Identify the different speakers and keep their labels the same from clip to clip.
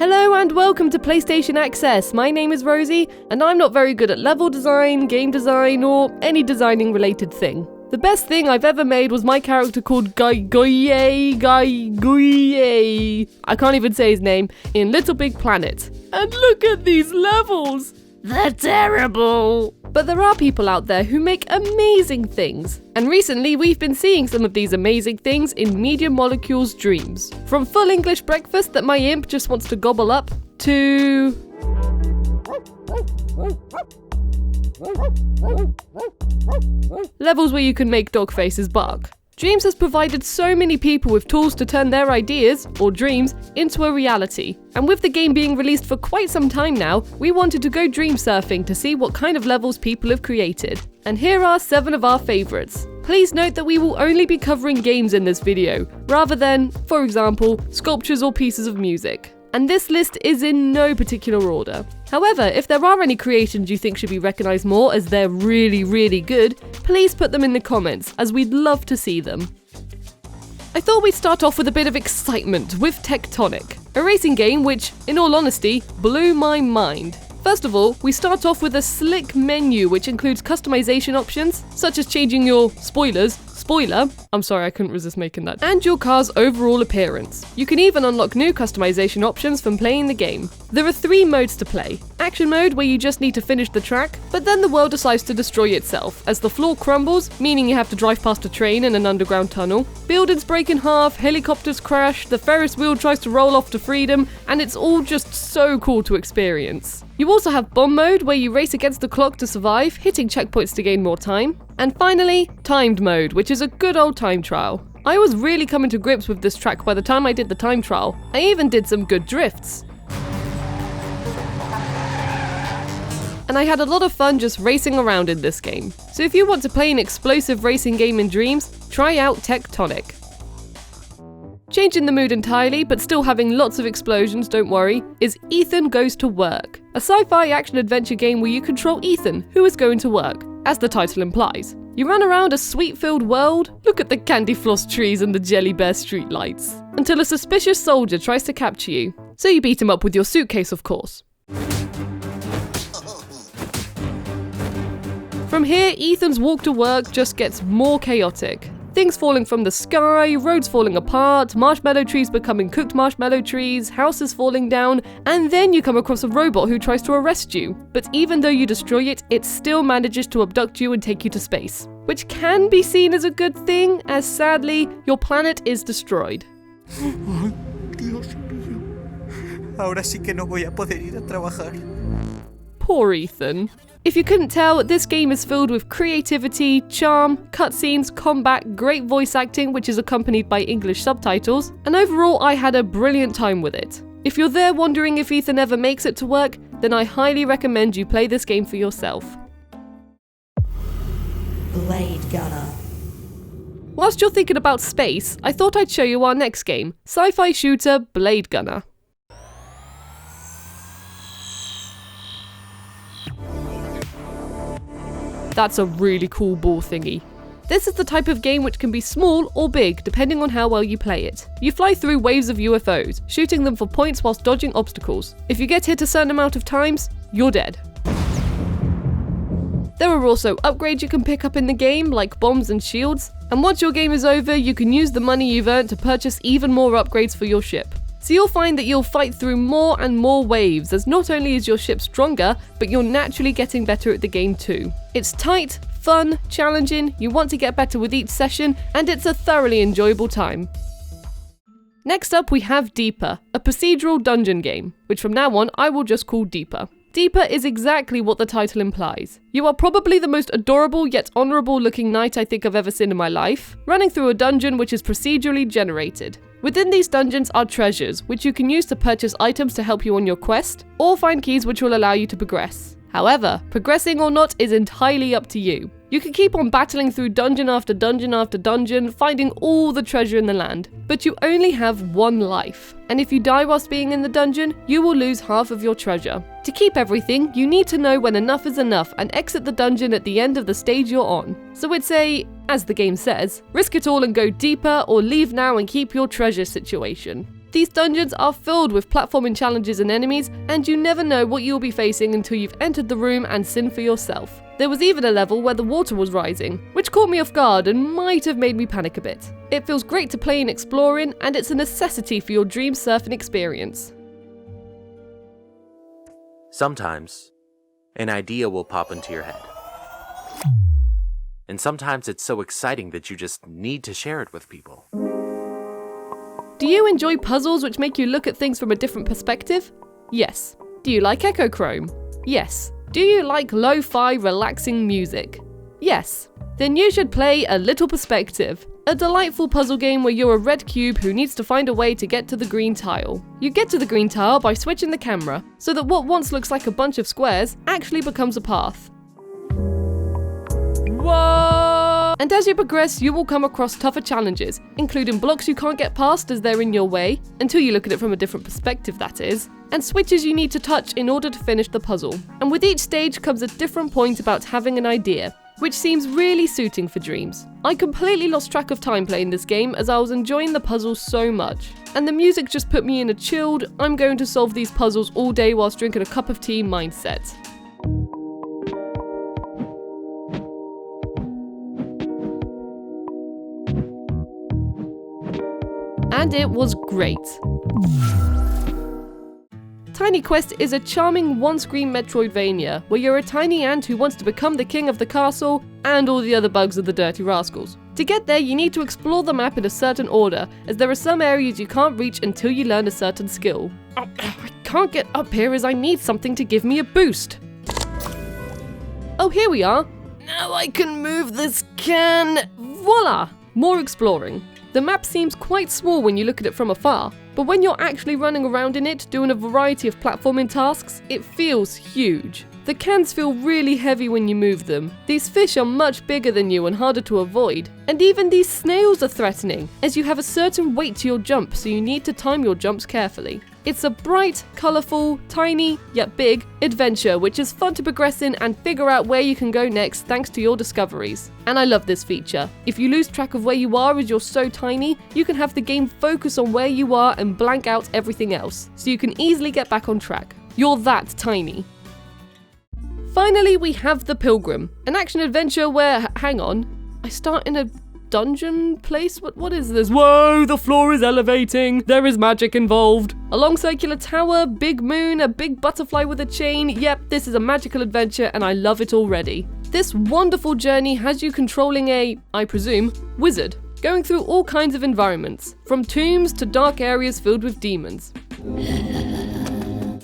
Speaker 1: Hello and welcome to PlayStation Access. My name is Rosie, and I'm not very good at level design, game design, or any designing related thing. The best thing I've ever made was my character called Guy. I can't even say his name, in Little Big Planet. And look at these levels! They're terrible! But there are people out there who make amazing things. And recently we've been seeing some of these amazing things in Media Molecule's dreams. From full English breakfast that my imp just wants to gobble up, to... levels where you can make dog faces bark. Dreams has provided so many people with tools to turn their ideas, or dreams, into a reality. And with the game being released for quite some time now, we wanted to go dream surfing to see what kind of levels people have created. And here are 7 of our favourites. Please note that we will only be covering games in this video, rather than, for example, sculptures or pieces of music. And this list is in no particular order. However, if there are any creations you think should be recognised more as they're really good, please put them in the comments, as we'd love to see them. I thought we'd start off with a bit of excitement with Tectonic, a racing game which, in all honesty, blew my mind. First of all, we start off with a slick menu which includes customization options, such as changing your spoiler, I'm sorry I couldn't resist making that, and your car's overall appearance. You can even unlock new customization options from playing the game. There are 3 modes to play. Action mode, where you just need to finish the track, but then the world decides to destroy itself, as the floor crumbles, meaning you have to drive past a train in an underground tunnel. Buildings break in half, helicopters crash, the Ferris wheel tries to roll off to freedom, and it's all just so cool to experience. You also have bomb mode, where you race against the clock to survive, hitting checkpoints to gain more time. And finally, timed mode, which is a good old time trial. I was really coming to grips with this track by the time I did the time trial. I even did some good drifts. And I had a lot of fun just racing around in this game. So if you want to play an explosive racing game in dreams, try out Tectonic. Changing the mood entirely, but still having lots of explosions, don't worry, is Ethan Goes to Work, a sci-fi action-adventure game where you control Ethan, who is going to work, as the title implies. You run around a sweet-filled world, look at the candy floss trees and the jelly bear streetlights, until a suspicious soldier tries to capture you. So you beat him up with your suitcase, of course. From here, Ethan's walk to work just gets more chaotic. Things falling from the sky, roads falling apart, marshmallow trees becoming cooked marshmallow trees, houses falling down, and then you come across a robot who tries to arrest you. But even though you destroy it, it still manages to abduct you and take you to space. Which can be seen as a good thing, as sadly, your planet is destroyed.
Speaker 2: Dios mío. Ahora sí que no voy a poder ir a trabajar.
Speaker 1: Poor Ethan. If you couldn't tell, this game is filled with creativity, charm, cutscenes, combat, great voice acting which is accompanied by English subtitles, and overall I had a brilliant time with it. If you're there wondering if Ethan ever makes it to work, then I highly recommend you play this game for yourself.
Speaker 3: Blade Gunner.
Speaker 1: Whilst you're thinking about space, I thought I'd show you our next game, sci-fi shooter Blade Gunner. That's a really cool ball thingy. This is the type of game which can be small or big depending on how well you play it. You fly through waves of UFOs, shooting them for points whilst dodging obstacles. If you get hit a certain amount of times, you're dead. There are also upgrades you can pick up in the game, like bombs and shields, and once your game is over, you can use the money you've earned to purchase even more upgrades for your ship. So you'll find that you'll fight through more and more waves, as not only is your ship stronger, but you're naturally getting better at the game too. It's tight, fun, challenging, you want to get better with each session, and it's a thoroughly enjoyable time. Next up we have Deeper, a procedural dungeon game, which from now on I will just call Deeper. Deeper is exactly what the title implies. You are probably the most adorable yet honourable looking knight I think I've ever seen in my life, running through a dungeon which is procedurally generated. Within these dungeons are treasures, which you can use to purchase items to help you on your quest, or find keys which will allow you to progress. However, progressing or not is entirely up to you. You can keep on battling through dungeon after dungeon after dungeon, finding all the treasure in the land, but you only have 1 life. And if you die whilst being in the dungeon, you will lose half of your treasure. To keep everything, you need to know when enough is enough and exit the dungeon at the end of the stage you're on. So it's a, as the game says, risk it all and go deeper, or leave now and keep your treasure situation. These dungeons are filled with platforming challenges and enemies, and you never know what you'll be facing until you've entered the room and seen for yourself. There was even a level where the water was rising, which caught me off guard and might have made me panic a bit. It feels great to play and explore in, and it's a necessity for your dream surfing experience.
Speaker 3: Sometimes, an idea will pop into your head. And sometimes it's so exciting that you just need to share it with people.
Speaker 1: Do you enjoy puzzles which make you look at things from a different perspective? Yes. Do you like echochrome? Yes. Do you like lo-fi relaxing music? Yes. Then you should play A Little Perspective, a delightful puzzle game where you're a red cube who needs to find a way to get to the green tile. You get to the green tile by switching the camera, so that what once looks like a bunch of squares actually becomes a path. What? And as you progress, you will come across tougher challenges, including blocks you can't get past as they're in your way, until you look at it from a different perspective that is, and switches you need to touch in order to finish the puzzle. And with each stage comes a different point about having an idea, which seems really suiting for dreams. I completely lost track of time playing this game as I was enjoying the puzzles so much. And the music just put me in a chilled, I'm going to solve these puzzles all day whilst drinking a cup of tea mindset. And it was great. Tiny Quest is a charming one-screen Metroidvania where you're a tiny ant who wants to become the king of the castle and all the other bugs are the dirty rascals. To get there, you need to explore the map in a certain order, as there are some areas you can't reach until you learn a certain skill. I can't get up here as I need something to give me a boost. Oh, here we are. Now I can move this can. Voila! More exploring. The map seems quite small when you look at it from afar, but when you're actually running around in it, doing a variety of platforming tasks, it feels huge. The cans feel really heavy when you move them. These fish are much bigger than you and harder to avoid. And even these snails are threatening, as you have a certain weight to your jump, so you need to time your jumps carefully. It's a bright, colourful, tiny, yet big adventure which is fun to progress in and figure out where you can go next thanks to your discoveries. And I love this feature. If you lose track of where you are as you're so tiny, you can have the game focus on where you are and blank out everything else, so you can easily get back on track. You're that tiny. Finally, we have The Pilgrim, an action-adventure where, hang on, I start in a dungeon place? What is this? Whoa, the floor is elevating. There is magic involved. A long circular tower, big moon, a big butterfly with a chain. Yep, this is a magical adventure and I love it already. This wonderful journey has you controlling a, I presume, wizard, going through all kinds of environments, from tombs to dark areas filled with demons.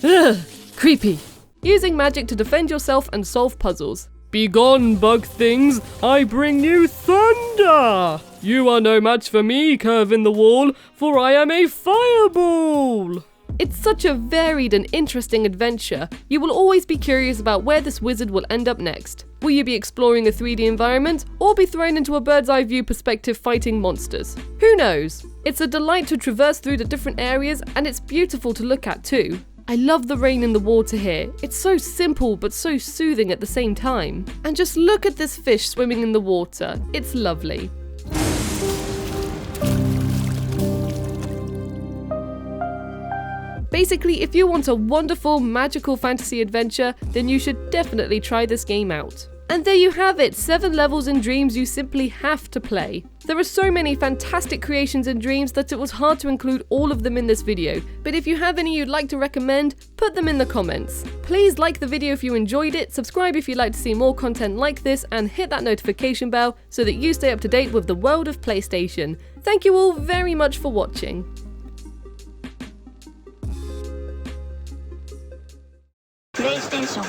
Speaker 1: Ugh, creepy. Using magic to defend yourself and solve puzzles. Begone, bug things, I bring you thunder! You are no match for me, curve in the wall, for I am a fireball! It's such a varied and interesting adventure. You will always be curious about where this wizard will end up next. Will you be exploring a 3D environment, or be thrown into a bird's eye view perspective fighting monsters? Who knows? It's a delight to traverse through the different areas, and it's beautiful to look at too. I love the rain in the water here. It's so simple but so soothing at the same time. And just look at this fish swimming in the water. It's lovely. Basically, if you want a wonderful, magical fantasy adventure, then you should definitely try this game out. And there you have it, 7 levels in Dreams you simply have to play. There are so many fantastic creations in Dreams that it was hard to include all of them in this video, but if you have any you'd like to recommend, put them in the comments. Please like the video if you enjoyed it, subscribe if you'd like to see more content like this, and hit that notification bell so that you stay up to date with the world of PlayStation. Thank you all very much for watching.
Speaker 4: PlayStation